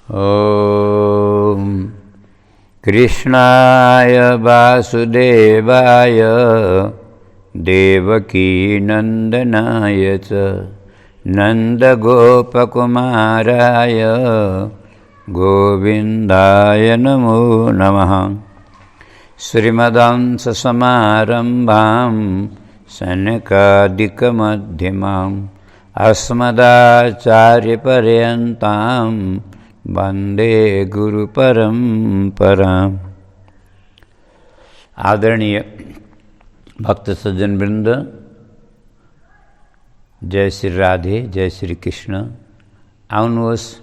ॐ कृष्णाय वासुदेवाय देवकीनन्दनाय च नन्दगोपकुमाराय गोविन्दाय नमो नमः। श्रीमदंससमारम्भां सनकादिकमध्यमाम् अस्मदाचार्यपर्यन्तां वन्दे गुरुपरम्पराम्। आदरणीय भक्त सज्जन वृंद, जय श्री राधे, जय श्री कृष्ण। आउनुहोस्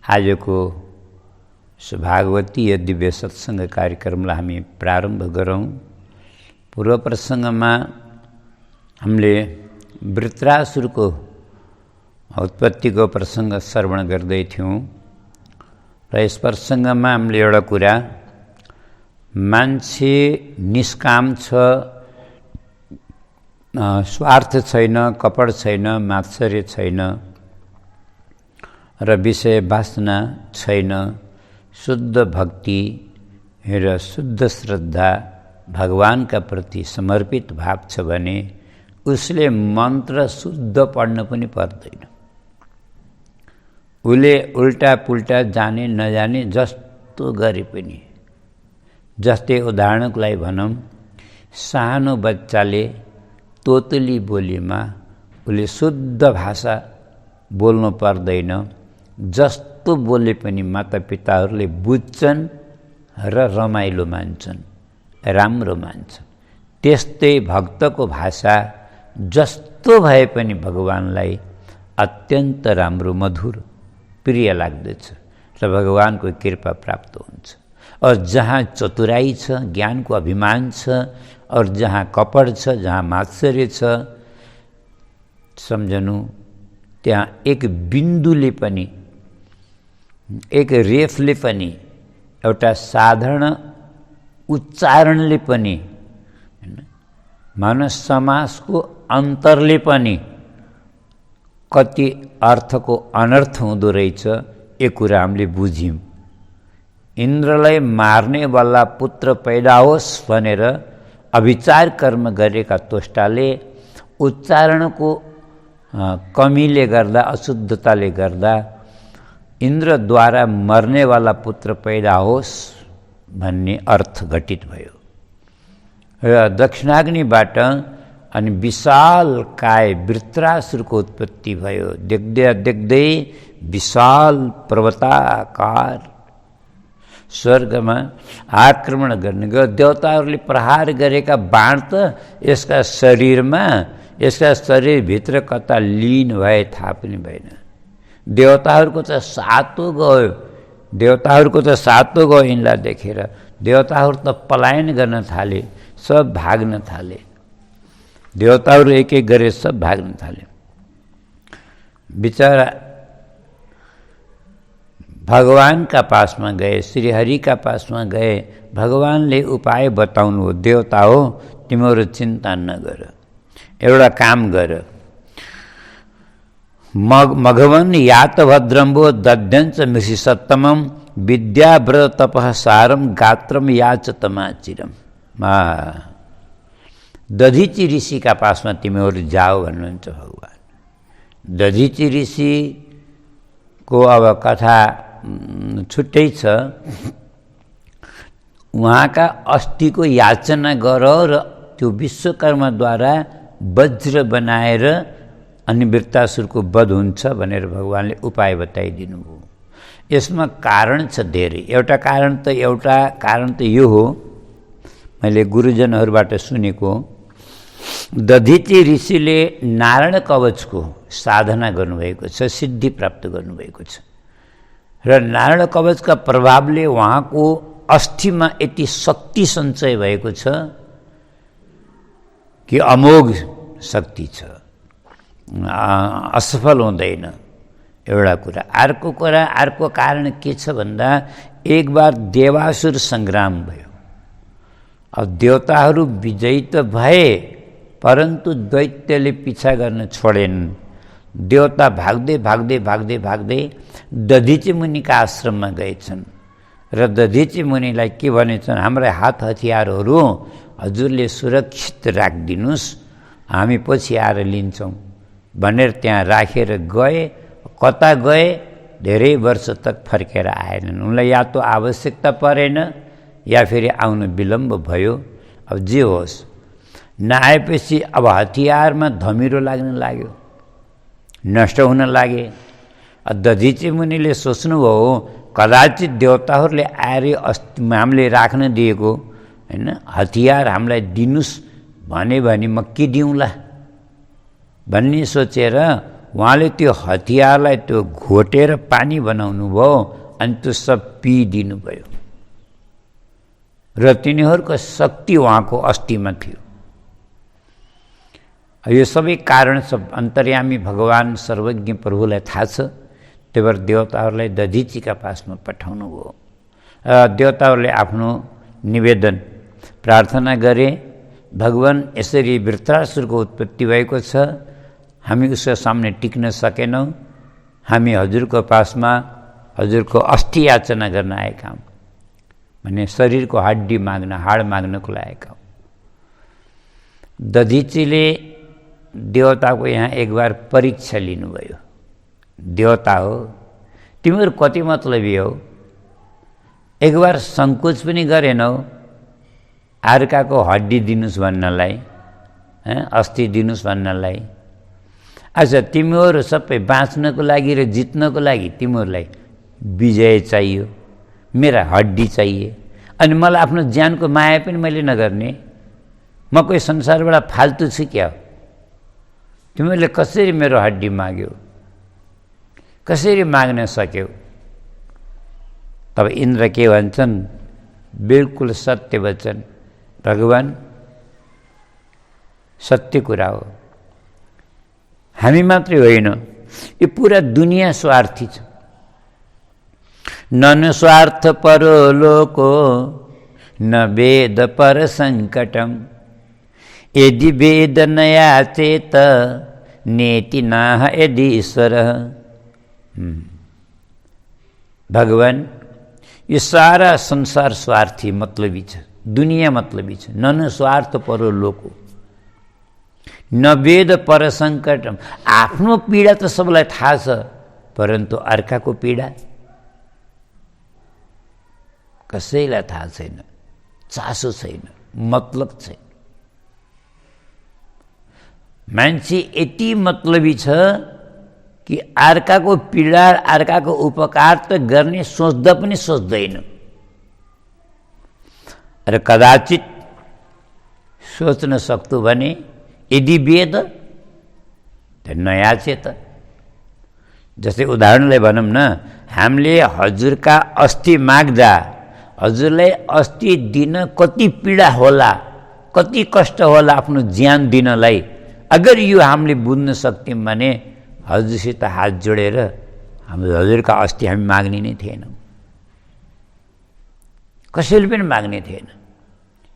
आजको भागवतीय दिव्य सत्संग कार्यक्रमलाई हामी प्रारम्भ गरौँ। पूर्व प्रसङ्गमा हामीले वृत्रासुरको उत्पत्तिको प्रसङ्ग श्रवण गर्दै थियौँ र यस प्रसङ्गमा हामीले एउटा कुरा, मान्छे निष्काम छ, स्वार्थ छैन, कपट छैन, मात्सर्य छैन र विषय वासना छैन, शुद्ध भक्ति र शुद्ध श्रद्धा भगवानका प्रति समर्पित भाव छ भने उसले मन्त्र शुद्ध पढ्न पनि पर्दैन। उसले उल्टा पुल्टा जाने नजाने जस्तो गरे पनि, जस्तै उदाहरणको लागि भनौँ, सानो बच्चाले तोतली बोलीमा उसले शुद्ध भाषा बोल्नु पर्दैन, जस्तो बोले पनि मातापिताहरूले बुझ्छन् र रमाइलो मान्छन्, राम्रो मान्छन्। त्यस्तै भक्तको भाषा जस्तो भए पनि भगवानलाई अत्यन्त राम्रो, मधुर, प्रिय लाग्दछ र भगवानको कृपा प्राप्त हुन्छ। और जहाँ चतुराई छ, ज्ञानको अभिमान छ, और जहाँ कपड छ, जहाँ मात्सर्य छ, सम्झनु त्यहाँ एक बिन्दुले पनि, एक रेफले पनि, एउटा साधारण उच्चारणले पनि, मानव समाजको अन्तरले पनि कति अर्थको अनर्थ हुँदो रहेछ, यो कुरा हामीले बुझ्यौँ। इन्द्रलाई मार्ने वाला पुत्र पैदा होस् भनेर अभिचार कर्म गरेका त्वष्टाले उच्चारणको कमीले गर्दा, अशुद्धताले गर्दा इन्द्रद्वारा मर्नेवाला पुत्र पैदा होस् भन्ने अर्थ घटित भयो र दक्षिणाग्निबाट अनि विशाल काय वृत्रासुरको उत्पत्ति भयो। देख्दै देख्दै विशाल पर्वताकार स्वर्गमा आक्रमण गर्ने गयो। देवताहरूले प्रहार गरेका बाण त यसका शरीरमा, यसका शरीरभित्र कता लीन भए थाहा पनि भएन। देवताहरूको त सातो गयो, देवताहरूको त सातो गयो यिनलाई देखेर। देवताहरू त पलायन गर्न थाले, सब भाग्न थाले। देवताहरू एक एक गरे सब भाग्न थाले। बिचारा भगवानका पासमा गए, श्रीहरिका पासमा गए। भगवानले उपाय बताउनु हो, देवता हो तिम्रो चिन्ता नगर, एउटा काम गर, मघवन यात भद्रम्बो दध्यञ्च मिषि सत्तमम विद्याव्रत तपः सारम गात्रम याच तमाचिरम। दधीची ऋषिका पासमा तिमीहरू जाओ भन्नुहुन्छ भगवान। दधीची ऋषिको अब कथा छुट्टै छ। उहाँका अस्थिको याचना गर र त्यो विश्वकर्माद्वारा वज्र बनाएर अनि वृत्तासुरको वध हुन्छ भनेर भगवानले उपाय बताइदिनु हो। यसमा कारण छ धेरै। एउटा कारण त यो हो, मैले गुरुजनहरूबाट सुनेको, दधीची ऋषिले नारायण कवचको साधना गर्नुभएको छ, सिद्धि प्राप्त गर्नुभएको छ र नारायण कवचका प्रभावले उहाँको अस्थिमा यति शक्ति सञ्चय भएको छ कि अमोघ शक्ति छ, असफल हुँदैन। एउटा कुरा। अर्को कारण के छ भन्दा, एक बार देवासुर सङ्ग्राम भयो। अब देवताहरू विजयी त भए, परन्तु दैत्यले पिछा गर्न छोडेन। देवता भाग्दै भाग्दै भाग्दै भाग्दै दधिची मुनिका आश्रममा गएछन् र दधिची मुनिलाई के भनेछन्, हाम्रा हात हतियारहरू हजुरले सुरक्षित राखिदिनुस्, हामी पछि आएर लिन्छौँ भनेर त्यहाँ राखेर गए। कता गए, धेरै वर्ष तक फर्केर आएनन्। उनलाई या त आवश्यकता परेन या फेरि आउन विलम्ब भयो। अब जे होस्, नआएपछि अब हतियारमा धमिरो लाग्न लाग्यो, नष्ट हुन लागे। दधिची मुनिले सोच्नुभयो कदाचित देवताहरूले आएर हामीले राख्न दिएको हैन हतियार हामीलाई दिनुस् भने म के दिउँला भन्ने सोचेर उहाँले त्यो हतियारलाई त्यो घोटेर पानी बनाउनु भयो अनि त्यो सब पिइदिनु भयो र तिनीहरूको शक्ति उहाँको अस्थिमा थियो। यो सबै कारण सब अन्तर्यामी भगवान सर्वज्ञ प्रभुलाई थाहा छ। त्यही भएर देवताहरूलाई दधिचीका पासमा पठाउनु भयो। देवताहरूले आफ्नो निवेदन प्रार्थना गरे, भगवान यसरी वृत्रासुरको उत्पत्ति भएको छ, हामी उसको सामने टिक्न सकेनौँ, हामी हजुरको पासमा हजुरको अस्थि याचना गर्न आएका हौँ, भने शरीरको हड्डी माग्न, हाड माग्नको लागेका हौँ। दधिचीले देवताको यहाँ एक बार परीक्षा लिनुभयो। देवता हो, तिमीहरू कति मतलबी हौ, एक बार सङ्कोच पनि गरेनौ अर्काको हड्डी दिनुस् भन्नलाई, अस्थि दिनुस् भन्नलाई। अच्छा, तिमीहरू सबै बाँच्नको लागि र जित्नको लागि तिमीहरूलाई विजय चाहियो, मेरा हड्डी चाहिए, अनि मलाई आफ्नो ज्यानको माया पनि मैले नगर्ने, म कोही संसारबाट फाल्तु छु क्या? तिमीहरूले कसरी मेरो हड्डी माग्यो, कसरी माग्न सक्यौ? तब इन्द्र के भन्छन्, बिल्कुल सत्य वचन भगवान, सत्य कुरा हो। हामी मात्रै होइन, यो पुरा दुनियाँ स्वार्थी छ। न स्वार्थ परो लोको न वेद पर संकटम, यदि वेद नया चेत नेति नाह यदि ईश्वर। भगवान, यो सारा संसार स्वार्थी मतलबी छ, दुनियाँ मतलबी छ। न स्वार्थ परो लोको न वेद पर संकटम। आफ्नो पीडा त सबलाई थाहा छ, परन्तु अर्काको पीडा कसैलाई थाहा छैन, चासो छैन, मतलब छैन। मान्छे यति मतलबी छ कि अर्काको पीडा, अर्काको उपकार त गर्ने सोच्दा पनि सोच्दैन। र कदाचित सोच्न सक्थ्यो भने यदि वेद त नयाँ चेत। जस्तै उदाहरणलाई भनौँ न, हामीले हजुरका अस्थि माग्दा हजुरलाई अस्थि दिन कति पीडा होला, कति कष्ट होला आफ्नो ज्यान दिनलाई, अगर यो हामीले बुझ्न सक्थ्यौँ भने हजुरसित हात जोडेर हजुरका अस्थि हामी माग्ने नै थिएनौँ, कसैले पनि माग्ने थिएन।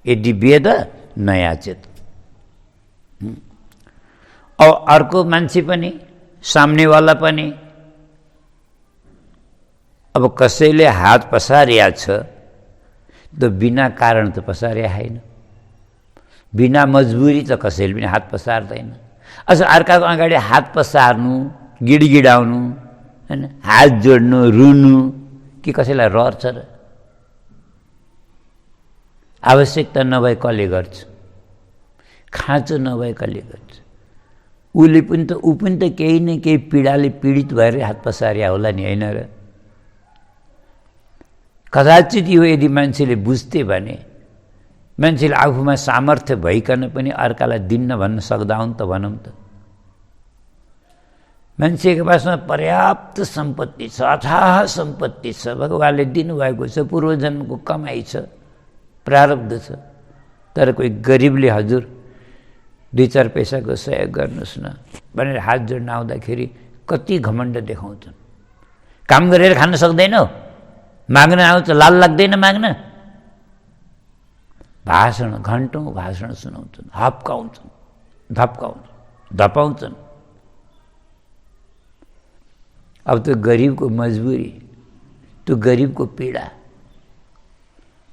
यदि वेद नयाँ चेत। अब अर्को मान्छे पनि, सामनेवाला पनि, अब कसैले हात पसारिया छ त बिना कारण त पसारिया होइन, बिना मजबुरी त कसैले पनि हात पसार्दैन। अझ अर्काको अगाडि हात पसार्नु, गिडगिडाउनु, हैन, हात जोड्नु, रुनु कि कसैलाई रहर छ र? आवश्यकता नभए कसले गर्छ? खाँचो नभए कसले गर्छ? ऊ पनि त केही न केही पीडाले पीडित भएर हात पसारिया होला नि, होइन र? कदाचित यो यदि मान्छेले बुझ्थे भने मान्छेले आफूमा सामर्थ्य भइकन पनि अर्कालाई दिन्न भन्न सक्दा हुन् त, भनौँ त। मान्छेको पासमा पर्याप्त सम्पत्ति छ, अथाह सम्पत्ति छ, भगवानले दिनुभएको छ, पूर्वजन्मको कमाइ छ, प्रारब्ध छ। तर कोही गरिबले हजुर 2-4 पैसाको सहयोग गर्नुहोस् न भनेर हात जोड्न आउँदाखेरि कति घमण्ड देखाउँछन्। काम गरेर खान सक्दैनौ, माग्न आउँछ, लाल लाग्दैन माग्न? भाषण, घन्टौँ भाषण सुनाउँछन्, हप्काउँछन्, धप्काउँछन्, धपाउँछन्। अब त्यो गरिबको मजबुरी, त्यो गरिबको पीडा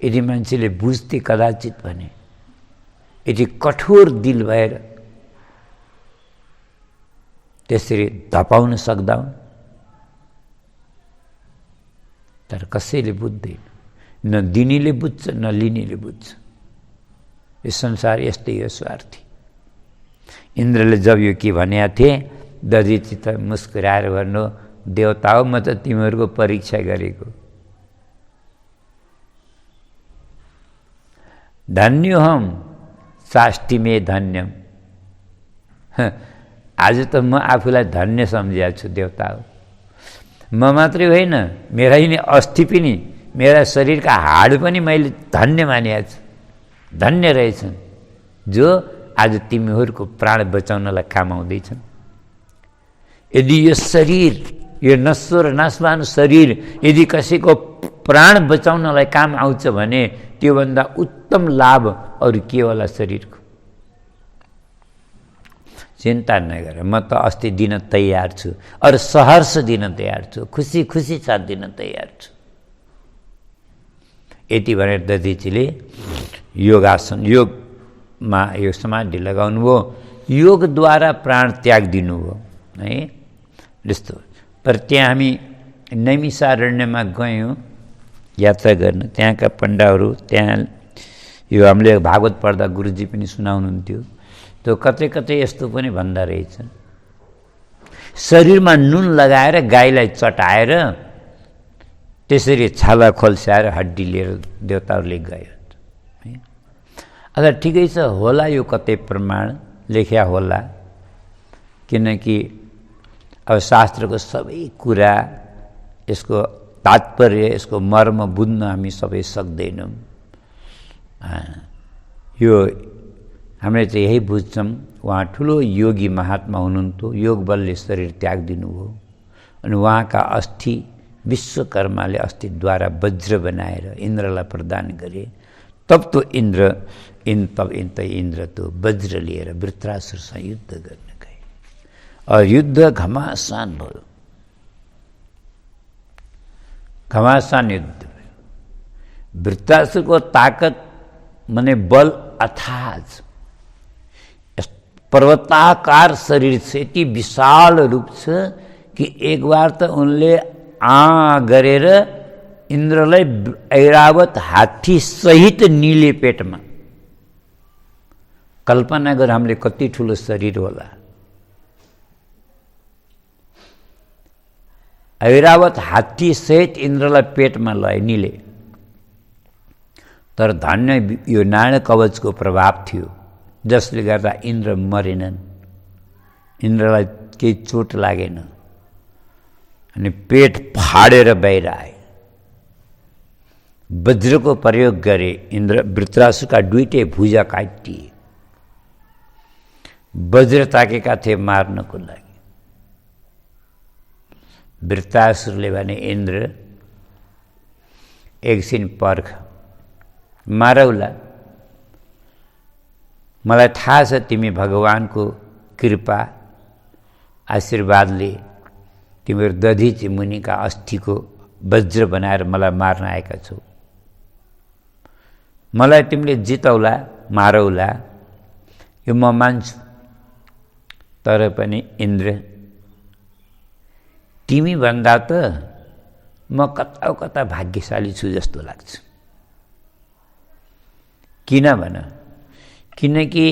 यदि मान्छेले बुझ्थे कदाचित भने, यदि कठोर दिल भएर त्यसरी धपाउन सक्दा हुन्, तर कसैले बुझ्दैन। न दिनेले बुझ्छ न लिनेले बुझ्छ। यो संसार यस्तै हो, स्वार्थी। इन्द्रले जब यो के भनेका थिए, दधिचित्त मुस्कुराएर भन्नु, देवता हो, म त तिमीहरूको परीक्षा गरेको। धन्यो हम साष्टी मे धन्यम। आज त म आफूलाई धन्य सम्झिएको छु, देवता हो। म मात्रै होइन, मेरा यिनी अस्थि पनि, मेरा शरीरका हाड पनि मैले धन्य मानेको छु। धन्य रहेछन् जो आज तिमीहरूको प्राण बचाउनलाई काम आउँदैछन्। यदि यो शरीर, यो नश्वर नाशवान शरीर यदि कसैको प्राण बचाउनलाई काम आउँछ भने त्योभन्दा उत्तम लाभ अरू के होला शरीरको? चिन्ता नगर, म त अस्ति दिन तयार छु, अरू सहर्ष दिन तयार छु, खुसी खुसी साथ दिन तयार छु। यति भनेर दधिचीले योगासन, योगमा यो समाधि लगाउनु भयो, योगद्वारा प्राण त्याग दिनुभयो है। त्यस्तो तर त्यहाँ हामी नैमिषारण्यमा गयौँ यात्रा गर्न। त्यहाँका पण्डाहरू, त्यहाँ यो हामीले भागवत पढ्दा गुरुजी पनि सुनाउनुहुन्थ्यो, त्यो कतै कतै यस्तो पनि भन्दा रहेछ, शरीरमा नुन लगाएर गाईलाई चटाएर त्यसरी छाला खोल्साएर हड्डी लिएर देवताहरूले गयो। अझ ठिकै छ, होला यो कतै प्रमाण लेख्या होला, किनकि अब शास्त्रको सबै कुरा, यसको तात्पर्य, यसको मर्म बुझ्न हामी सबै सक्दैनौँ। यो हामीले चाहिँ यही बुझ्छौँ, उहाँ ठुलो योगी महात्मा हुनुहुन्थ्यो, योग बलले शरीर त्याग दिनुभयो। अनि उहाँका अस्थि विश्वकर्माले अस्थिद्वारा वज्र बनाएर इन्द्रलाई प्रदान गरे। तब तो इन्द्र तो वज्र लिएर वृत्रासुरसँग युद्ध गर्न गए और युद्ध घमासान भयो। घमासान युद्ध भयो। वृत्रासुरको ताकत माने बल अथाह, पर्वताकार शरीर छ, यति विशाल रूप छ कि एक बार त उनले गरेर इन्द्रलाई ऐरावत हात्ती सहित निले पेटमा। कल्पना गर हामीले कति ठुलो शरीर होला। ऐरावत हात्ती सहित इन्द्रलाई पेटमा लए निले। तर धन्य यो नारायण कवचको प्रभाव थियो, जसले गर्दा इन्द्र मरेनन्, इन्द्रलाई केही चोट लागेन। अनि पेट फाडेर बाहिर आए। वज्रको प्रयोग गरे, इन्द्र वृत्रासुरका दुईटै भुजा काटिए। वज्र ताकेका थिए मार्नको लागि। वृत्रासुरले भने, इन्द्र एकछिन पर्ख, मारौला। मलाई थाहा छ तिमी भगवानको कृपा आशीर्वादले तिमीहरू दधिची मुनिका अस्थिको वज्र बनाएर मलाई मार्न आएका छौ। मलाई तिमीले जितौला, मारौला, यो म मान्छु। तर पनि इन्द्र, तिमी भन्दा त म कता कता भाग्यशाली छु जस्तो लाग्छ। किन भन? किनकि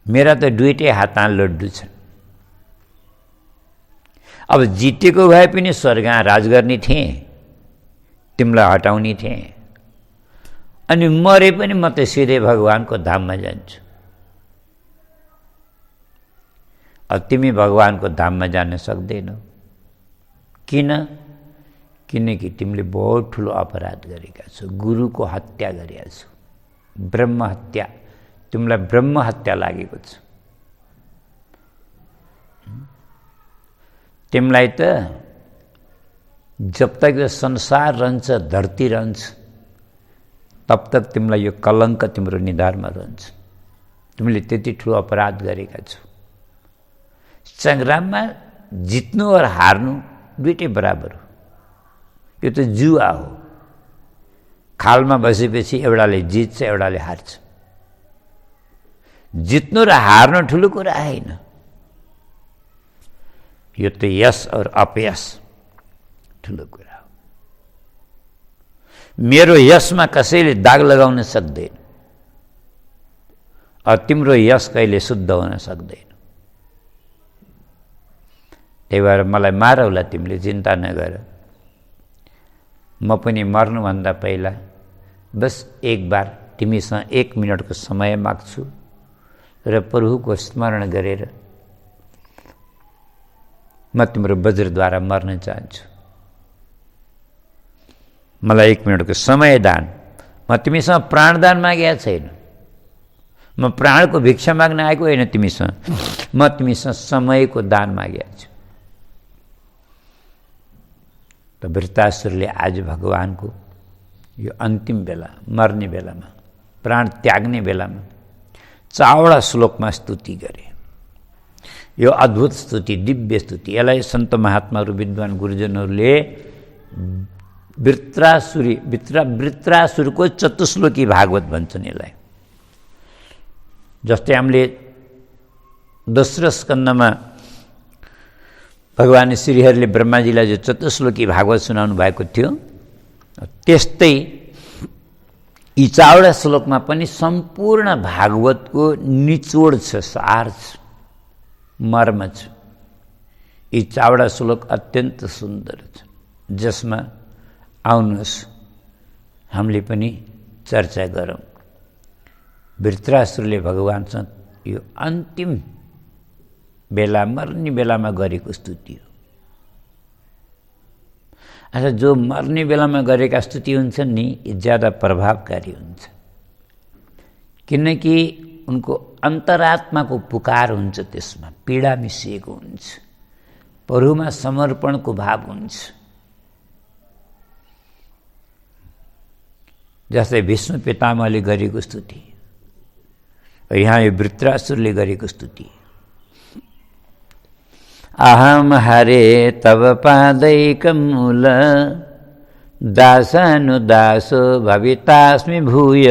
मेरा त दुईटै हातमा लड्डु छन्। अब जितेको भए पनि स्वर्गमा राज गर्ने थिएँ, तिमीलाई हटाउने थिएँ। अनि मरे पनि म त सिधै भगवानको धाममा जान्छु। अब तिमी भगवानको धाममा जान सक्दैनौ। किन? किनकि तिमीले बहुत ठुलो अपराध गरेका छौ, गुरुको हत्या गरेका छौ, ब्रह्म हत्या। तिमीलाई ब्रह्म हत्या लागेको छ। तिमीलाई त जब तक यो संसार रहन्छ, धरती रहन्छ, तब तक तिमीलाई यो कलङ्क तिम्रो निधारमा रहन्छ। तिमीले त्यति ठुलो अपराध गरेका छौ। सङ्ग्राममा जित्नु और हार्नु दुईटै बराबर हो। यो त जुवा हो। खालमा बसेपछि एउटाले जित्छ, एउटाले हार्छ। जित्नु र हार्नु ठुलो कुरा होइन। यो त यश और अपयश ठुलो कुरा हो। मेरो यशमा कसैले दाग लगाउन सक्दैन और तिम्रो यश कहिले शुद्ध हुन सक्दैन। त्यही भएर मलाई मारौला तिमीले चिन्ता नगर। म पनि मर्नुभन्दा पहिला बस एक बार तिमीसँग 1 मिनटको समय माग्छु र प्रभुको स्मरण गरेर म तिम्रो वज्रद्वारा मर्न चाहन्छु। मलाई 1 मिनटको समय दान। म तिमीसँग प्राणदान मागेको छैन। म प्राणको भिक्षा माग्न आएको होइन तिमीसँग। म तिमीसँग समयको दान मागेको छु। त वृत्रासुरले आज भगवानको यो अन्तिम बेला, मर्ने बेलामा, प्राण त्याग्ने बेलामा 4वटा श्लोकमा स्तुति गरे। यो अद्भुत स्तुति, दिव्य स्तुति। यसलाई सन्त महात्माहरू, विद्वान गुरुजनहरूले वृत्रासुरको चतुश्लोकी भागवत भन्छन् यसलाई। जस्तै हामीले दोस्रो स्कन्दमा भगवान श्रीहरिले ब्रह्माजीलाई जो चतुश्लोकी भागवत सुनाउनु भएको थियो, त्यस्तै यी 4वटा श्लोकमा पनि सम्पूर्ण भागवतको निचोड छ, सार छ, मर्म छ। यी 4वटा श्लोक अत्यन्त सुन्दर छ, जसमा आउनुहोस् हामीले पनि चर्चा गरौँ। वृत्रासुरले भगवानसँग यो अन्तिम बेला, मर्ने बेलामा गरेको स्तुति हो। अच्छा, जो मर्ने बेलामा गरेका स्तुति हुन्छन् नि, यी ज्यादा प्रभावकारी हुन्छ, किनकि उनको अन्तरात्माको पुकार हुन्छ, त्यसमा पीडा मिसिएको हुन्छ, प्रभुमा समर्पणको भाव हुन्छ। जस्तै विष्णु पितामहले गरेको स्तुति, यहाँ यो वृत्रासुरले गरेको स्तुति। अहम हरे तव पादैकमूल दासानुदासो भवितास्मि भूय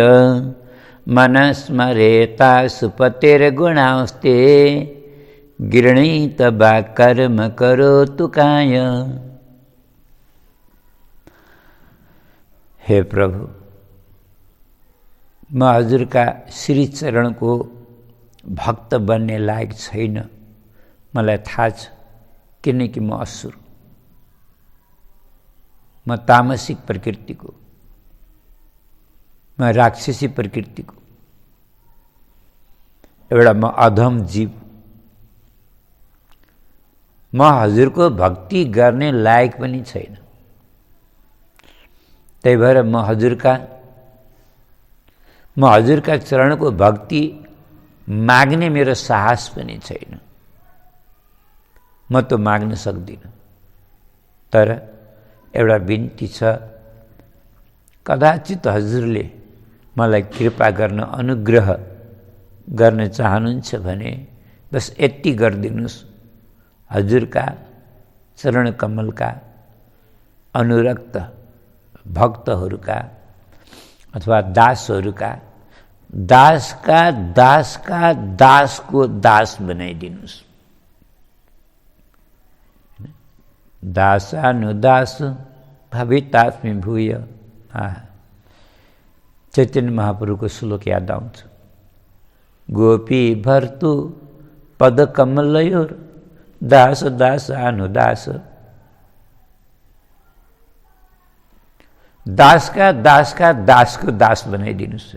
मनस्मरेता सुपतिर्गुणास्ते गृणीत वा कर्म करोतु काय। हे प्रभु, म हजुरका श्री चरणको भक्त बन्ने लायक छैन, मलाई थाहा छ, किनकि म असुर, म तामसिक प्रकृतिको, म राक्षसी प्रकृतिको एउटा म अधम जीव। म हजुरको भक्ति गर्ने लायक पनि छैन। त्यही भएर म हजुरका चरणको भक्ति माग्ने मेरो साहस पनि छैन। म त माग्न सक्दिनँ। तर एउटा बिन्ती छ, कदाचित हजुरले मलाई कृपा गर्न, अनुग्रह गर्न चाहनुहुन्छ भने बस यति गरिदिनुहोस्, हजुरका चरण कमलका अनुरक्त भक्तहरूका अथवा दासहरूका दासको दास बनाइदिनुहोस्। दासानुदास भवितास्मि भूय। चैतन्य महाप्रभुको श्लोक याद आउँछ, गोपी भर्तु पद कमलयोर दास दासानुदास। दासका दासको दास बनाइदिनुहोस्।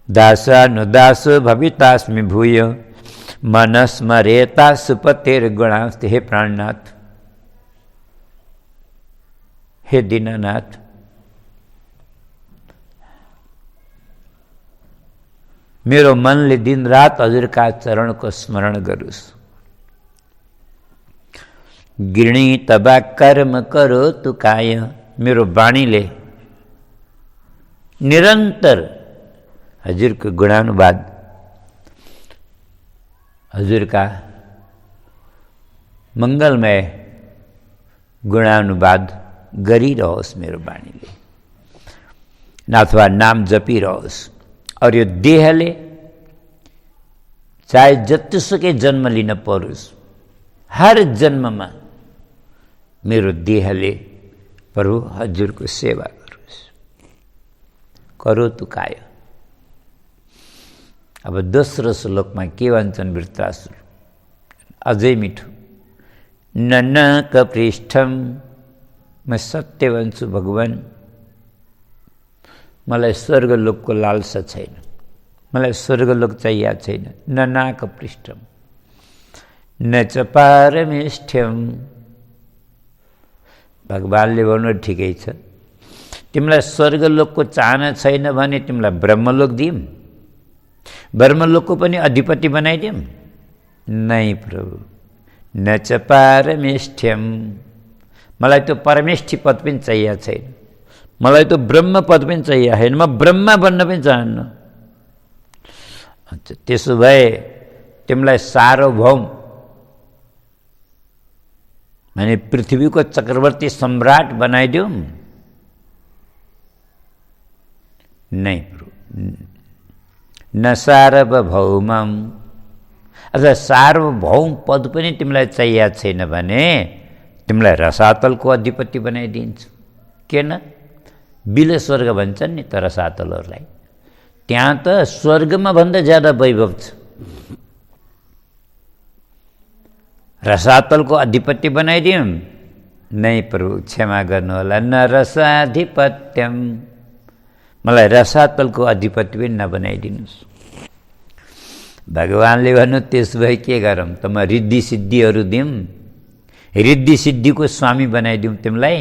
दासानुदास भवितास्मि भूय मनस्मरेता सुपतिर्गुणास्ते। हे प्राणनाथ, हे दीननाथ, मेरो मनले दिन रात हजुरका चरणको स्मरण गरोस्। गृणीत वा कर्म करोतु काय। मेरो वाणीले निरन्तर हजुरको गुणानुवाद हजुरका मङ्गलमय गुणानुवाद गरिरहोस् मेरो बाणीले, अथवा नाम जपिरहोस्। और यो देहले चाहे जतिसुकै जन्म लिन परोस्, हर जन्ममा मेरो देहले प्रभु हजुरको सेवा गरोस्। करोतु काय। अब दोस्रो श्लोकमा के भन्छन् वृत्रासुर, अझै मिठो। ननक पृष्ठम, म सत्य भन्छु भगवान, मलाई स्वर्गलोकको लालसा छैन, मलाई स्वर्गलोक चाहिएको छैन। ननाक पृष्ठम न च पारमेष्ठ्यम, भगवानले भन्नु ठिकै छ, तिमीलाई स्वर्गलोकको चाहना छैन भने तिमीलाई ब्रह्मलोक दिउँ, ब्रह्मलोकको पनि अधिपति बनाइदिउँ? नै प्रभु, न च पारमेष्ठ्यम, मलाई त्यो परमेष्ठी पद पनि चाहिएको छैन, मलाई त्यो ब्रह्म पद पनि चाहिएको छैन, म ब्रह्मा बन्न पनि चाहन्न। अच्छा, त्यसो भए तिमीलाई सार्वभौम माने पृथ्वीको चक्रवर्ती सम्राट बनाइदिउँ? नै प्रभु, न सार्वभौमम, अथवा सार्वभौम पद पनि तिमीलाई चाहिएको छैन भने तिमीलाई रसातलको अधिपति बनाइदिन्छु। किन? बिल स्वर्ग भन्छन् नि त रसातलहरूलाई, त्यहाँ त स्वर्गमा भन्दा ज्यादा वैभव छ। रसातलको अधिपति बनाइदिउँ? नै प्रभु, क्षमा गर्नुहोला, न रसाधिपत्यम, मलाई रसातलको अधिपति पनि नबनाइदिनुहोस्। भगवानले भन्नु, त्यसो भए के गरौँ त, म रिद्धि सिद्धिहरू दिउँ, रिद्धि सिद्धिको स्वामी बनाइदिउँ तिमीलाई?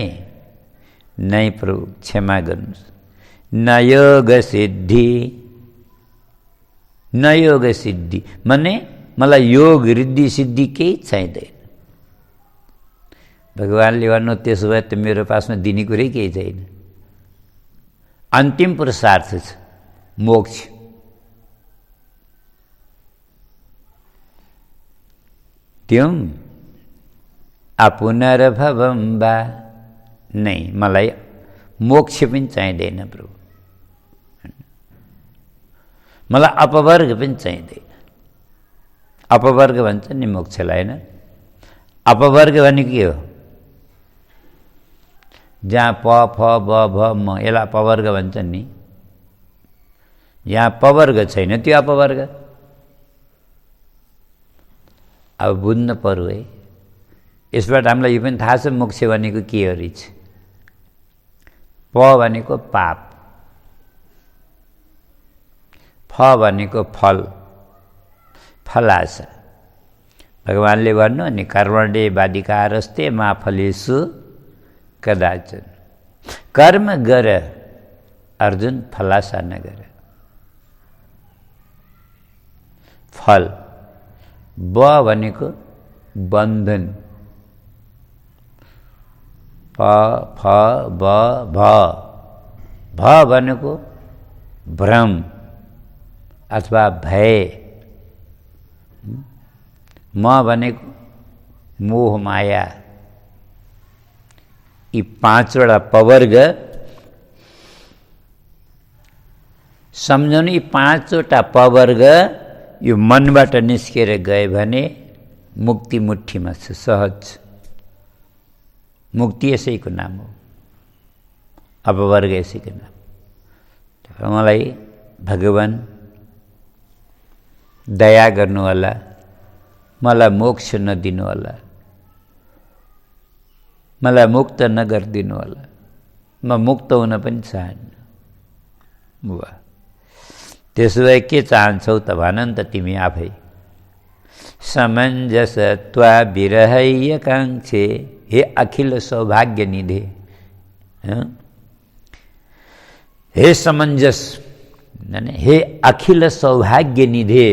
नै प्रभु, क्षमा गर्नुहोस्, न योग सिद्धि, न योग सिद्धि, माने मलाई योग रिद्धि सिद्धि केही चाहिँदैन। भगवानले भन्नु, त्यसो भए त मेरो पासमा दिने कुरै केही छैन, अन्तिम पुरुषार्थ छ मोक्ष। त्योम अपुनर्भवम वा, नै मलाई मोक्ष पनि चाहिँदैन प्रभु, मलाई अपवर्ग पनि चाहिँदैन। अपवर्ग भन्छ नि मोक्षलाई, होइन? अपवर्ग भनेको के हो? जहाँ प फ ब भ म, यसलाई अपवर्ग भन्छन् नि। यहाँ पवर्ग छैन, त्यो अपवर्ग। अब बुझ्न पर्यो है, यसबाट हामीलाई यो पनि थाहा छ मोक्ष भनेको के हो रहेछ। प भनेको पाप, फ भनेको फल, फलाशा। भगवानले भन्नु नि, कर्मण्ये बाधिकारस्ते मा फलेषु कदाचन, कर्म गर अर्जुन, फलाशा नगर। फल, ब भनेको बन्धन, प फ ब भ, भ भनेको भ्रम अथवा भय, म भनेको मोह माया। यी पाँचवटा पवर्ग सम्झनु, यी पाँचवटा पवर्ग यो मनबाट निस्केर गए भने मुक्ति मुठीमा छ, सहज। मुक्ति यसैको नाम हो, अपवर्ग यसैको नाम। मलाई भगवान दया गर्नु होला, मलाई मोक्ष नदिनु होला, मलाई मुक्त नगरिदिनु होला, म मुक्त हुन पनि चाहन्न। वाह, त्यसो भए के चाहन्छौ त भन नि त तिमी आफै। समञ्जसत्वा विरहय काङ्क्षे, हे अखिल सौभाग्य निधे, हे समञ्जस, हे अखिल सौभाग्य निधे।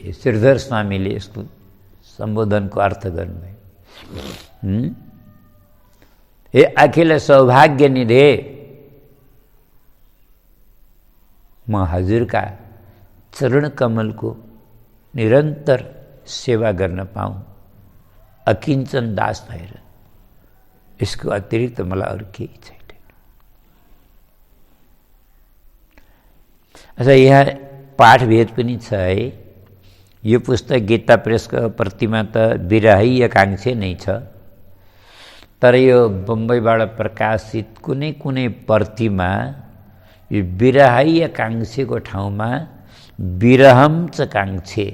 श्रीधर स्वामीले यसको सम्बोधनको अर्थ गर्नुभयो। हे अखिल सौभाग्य निधे, म हजुरका चरण कमलको निरन्तर सेवा गर्न पाऊँ, अकिञ्चन दास भएर। यसको अतिरिक्त मलाई अरू केही छैन। अच्छा, यहाँ पाठभेद पनि छ है। यो पुस्तक गीता प्रेसको प्रतिमा त विरही एकांक्षे नै छ, तर यो बम्बईबाट प्रकाशित कुनै कुनै प्रतिमा यो विरही एकांक्षेको ठाउँमा विरहम च कांक्षे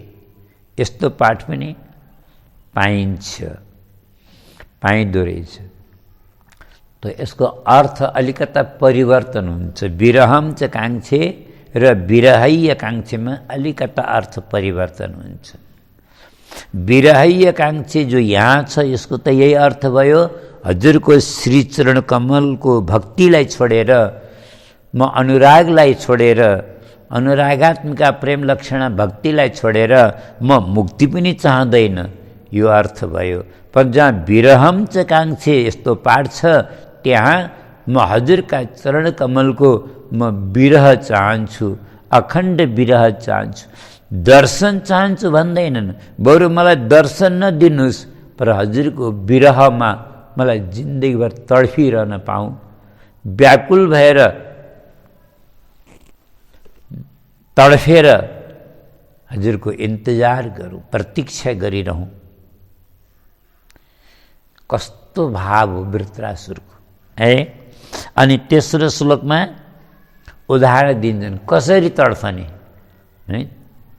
यस्तो पाठ पनि पाइँदो रहेछ। त यसको अर्थ अलिकता परिवर्तन हुन्छ। विरहम च कांक्षे र विरही कांक्षेमा अलिकता अर्थ परिवर्तन हुन्छ। विरही कांक्षे जो यहाँ छ यसको त यही अर्थ भयो, हजुरको श्री चरण कमलको भक्तिलाई छोडेर, म अनुरागलाई छोडेर, अनुरागात्मिका प्रेम लक्षण भक्तिलाई छोडेर म मुक्ति पनि चाहँदैन, यो अर्थ भयो। पर जहाँ विरहम च कांक्षे यस्तो पाठ छ त्यहाँ म हजुरका चरण कमलको म विरह चाहन्छु, अखण्ड विरह चाहन्छु। दर्शन चाहन्छु भन्दैनन्, बरु मलाई दर्शन नदिनुहोस्, पर हजुरको विरहमा मलाई जिन्दगीभर तडफिरहन पाऊँ, व्याकुल भएर तडफेर हजुरको इन्तजार गरौँ, प्रतीक्षा गरिरहँ। कस्तो भाव हो वृत्रासुरको है। अनि तेस्रो श्लोकमा उदाहरण दिन्छन् कसरी तडफने है।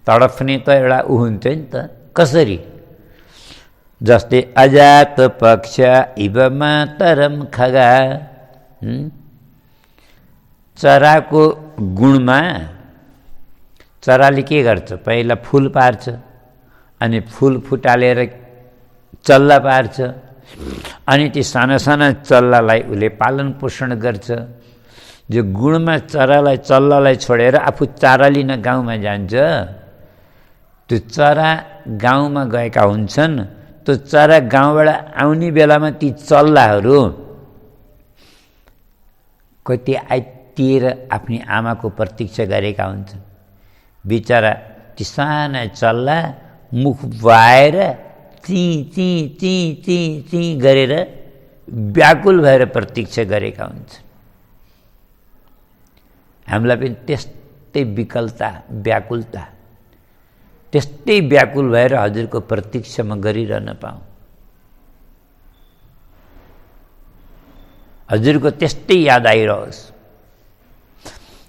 तडफने त एउटा ऊ हुन्छ नि त, कसरी? जस्तै अजात पक्ष इव मातरम खगा। चराको गुणमा चराले के गर्छ? पहिला फुल पार्छ, अनि फुल फुटालेर चल्ला पार्छ, अनि ती साना साना चल्लालाई उसले पालन पोषण गर्छ। जो गुणमा चरालाई चल्लालाई छोडेर आफू चारा लिन गाउँमा जान्छ, त्यो चरा गाउँमा गएका हुन्छन्। त्यो चरा गाउँबाट आउने बेलामा ती चल्लाहरू कति आइतिर आफ्नी आमाको प्रतीक्षा गरेका हुन्छन्। बिचरा ती साना चल्ला मुख बाएर ची ची ची ची ची गरेर व्याकुल भएर प्रतीक्षा गरेका हुन्छन्। हामीलाई पनि त्यस्तै विकलता, व्याकुलता, त्यस्तै व्याकुल भएर हजुरको प्रतीक्षामा गरिरहन पाऊँ, हजुरको त्यस्तै याद आइरहोस्।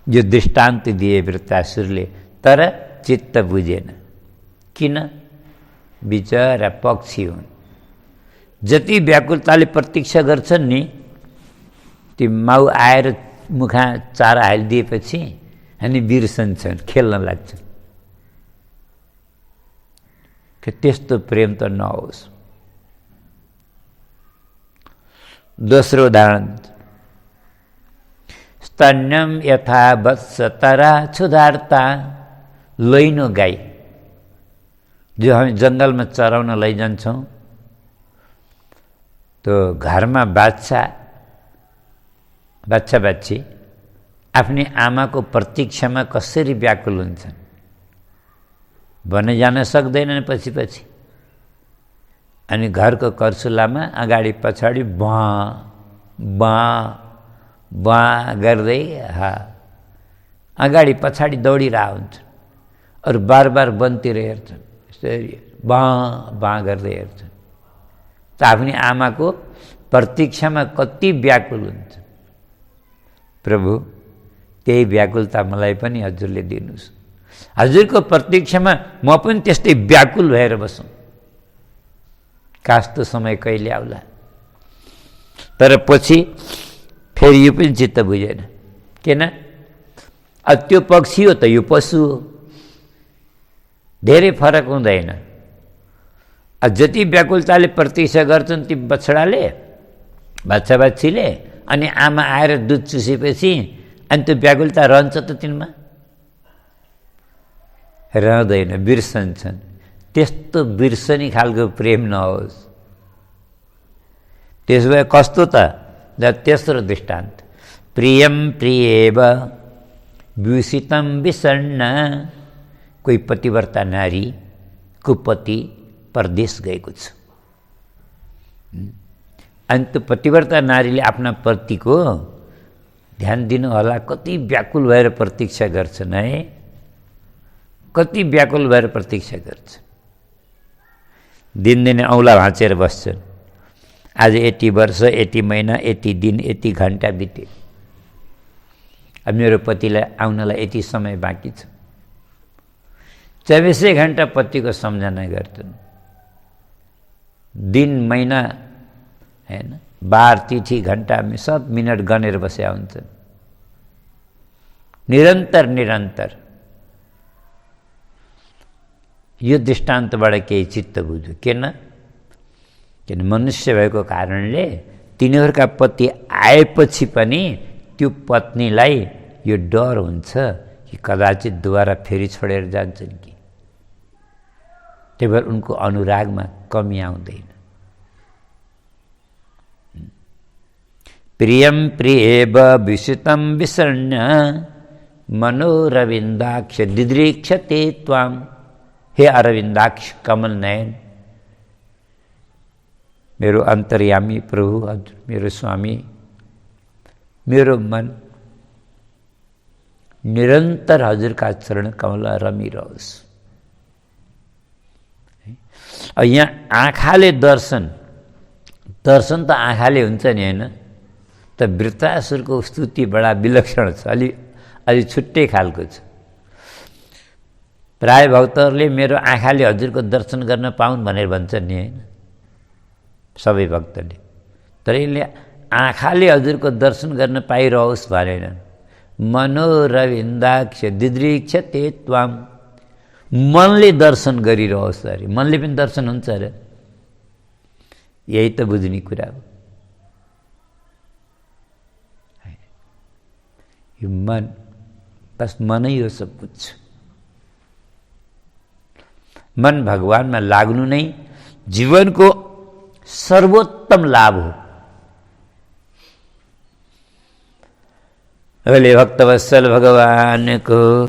यो दृष्टान्त दिए वृत्तासुरले, तर चित्त बुझेन। किन? बिचरा पक्षी हुन्। जति व्याकुलताले प्रतीक्षा गर्छन् नि, ती माउ आएर मुखा चारा हालिदिएपछि अनि बिर्सन्छन्, खेल्न लाग्छन्। कि त्यस्तो प्रेम त नहोस्। दोस्रो उदाहरण, स्तन्यम यथा वत्स तरा क्षुधार्ता। लैनो गाई जो हामी जङ्गलमा चराउन लैजान्छौँ, त्यो घरमा बाछी आफ्नी आमाको प्रतीक्षामा कसरी व्याकुल हुन्छन् भने जान सक्दैनन् पछि। अनि घरको करसुलामा अगाडि पछाडि बाँ बाँ बाँ गर्दै अगाडि पछाडि दौडिरहेका हुन्छन्। अरू बार बार वनतिर हेर्छन्, यसरी बाँ बाँ गर्दै हेर्छन्। त आफ्नी आमाको प्रतीक्षामा कति व्याकुल हुन्छ। प्रभु, त्यही व्याकुलता मलाई पनि हजुरले दिनुहोस्। हजुरको प्रतीक्षामा म पनि त्यस्तै व्याकुल भएर बसौँ। कास्तो समय कहिले आउला। तर पछि फेरि यो पनि चित्त बुझेन। किन? त्यो पक्षी हो त यो पशु हो, धेरै फरक हुँदैन। जति व्याकुलताले प्रतीक्षा गर्छन् ती बाछीले, अनि आमा आएर दुध चुसेपछि अनि त्यो व्याकुलता रहन्छ त तिनमा? रहँदैन, बिर्सन्छन्। त्यस्तो बिर्सनी खालको प्रेम नहोस्। त्यसो भए कस्तो त? तेस्रो दृष्टान्त, प्रियम प्रियेव विषितम विषण्ण। कोही पतिव्रता नारी को पति परदेश गएको छ। अनि त्यो पतिव्रता नारीले आफ्ना पतिको ध्यान दिनु होला, कति व्याकुल भएर प्रतीक्षा गर्छन् है, कति व्याकुल भएर प्रतीक्षा गर्छन्। दिनदिनै औँला भाँचेर बस्छन्। आज यति वर्ष, यति महिना, यति दिन, यति घन्टा बिते, अब मेरो पतिलाई आउनलाई यति समय बाँकी छ। 24 घन्टा पतिको सम्झना गर्छन्। दिन महिना हैन, बार तिथि घन्टा सब मिनट गनेर बसेका हुन्छन्, निरन्तर निरन्तर। यो दृष्टान्तबाट केही चित्त बुझ्यो। किन मनुष्य भएको कारणले तिनीहरूका पति आएपछि पनि त्यो पत्नीलाई यो डर हुन्छ कि कदाचित दोबारा फेरि छोडेर जान्छन् कि। त्यही भएर उनको अनुरागमा कमी आउँदैन। प्रियं प्रियेव विषितं विसृण्य मनोरविन्दाक्ष दिदृक्षते त्वां। हे अरविन्दाक्ष कमल नयन, मेरो अन्तर्यामी प्रभु, हजुर मेरो स्वामी, मेरो मन निरन्तर हजुरका चरण कमलमा रमिरहोस्। यहाँ आँखाले दर्शन त आँखाले हुन्छ नि हैन, त वृत्रासुरको स्तुति बडा विलक्षण छ, अलि छुट्टै खालको छ। प्राय भक्तहरूले मेरो आँखाले हजुरको दर्शन गर्न पाउन् भनेर भन्छन् नि हैन, सबै भक्तले। तर यसले आँखाले हजुरको दर्शन गर्न पाइरहोस् भनेनन्। मनोरविन्दाक्ष दिदृक्षते त्वां, मनले दर्शन गरिरहोस् अरे। मनले पनि दर्शन हुन्छ अरे, यही त बुझ्ने कुरा हो। यो मन, बस मनै हो सब कुछ। मन भगवानमा लाग्नु नै जीवनको सर्वोत्तम लाभ हो। भले भक्तवत्सल भगवान को